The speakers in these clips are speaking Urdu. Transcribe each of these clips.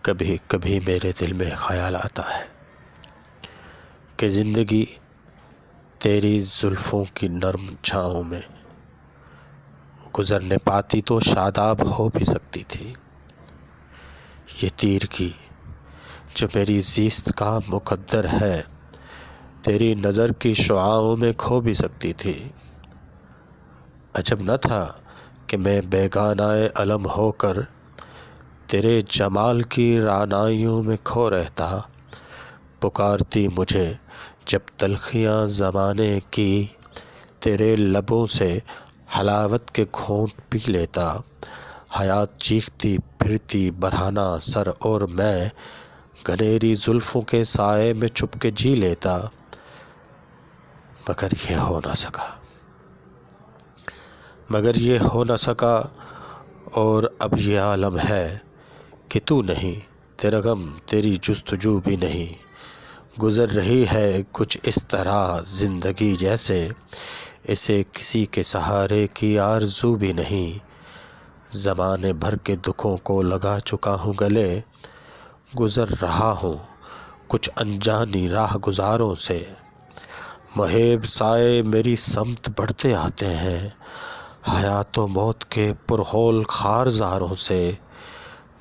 کبھی کبھی میرے دل میں خیال آتا ہے کہ زندگی تیری زلفوں کی نرم چھاؤں میں گزرنے پاتی تو شاداب ہو بھی سکتی تھی۔ یہ تیر کی جو میری زیست کا مقدر ہے تیری نظر کی شعاعوں میں کھو بھی سکتی تھی۔ عجب نہ تھا کہ میں بیگانہ علم ہو کر تیرے جمال کی رعنائیوں میں کھو رہتا، پکارتی مجھے جب تلخیاں زمانے کی، تیرے لبوں سے حلاوت کے گھونٹ پی لیتا، حیات چیختی پھرتی برہنہ سر اور میں گھنیری زلفوں کے سائے میں چھپ کے جی لیتا، مگر یہ ہو نہ سکا اور اب یہ عالم ہے کہ تو نہیں، تیرا غم تیری جستجو بھی نہیں، گزر رہی ہے کچھ اس طرح زندگی جیسے اسے کسی کے سہارے کی آرزو بھی نہیں، زمانے بھر کے دکھوں کو لگا چکا ہوں گلے، گزر رہا ہوں کچھ انجانی راہ گزاروں سے، مہیب سائے میری سمت بڑھتے آتے ہیں حیات و موت کے پرہول خارزاروں سے،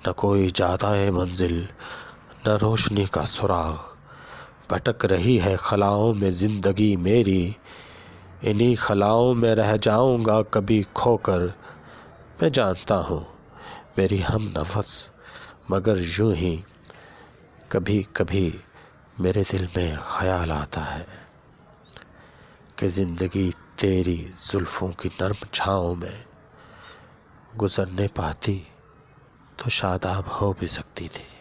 نہ کوئی جاتا ہے منزل نہ روشنی کا سراغ، بھٹک رہی ہے خلاؤں میں زندگی میری، انہی خلاؤں میں رہ جاؤں گا کبھی کھو کر، میں جانتا ہوں میری ہم نفس، مگر یوں ہی کبھی کبھی میرے دل میں خیال آتا ہے کہ زندگی تیری زلفوں کی نرم چھاؤں میں گزرنے پاتی تو شاداب ہو بھی سکتی تھی۔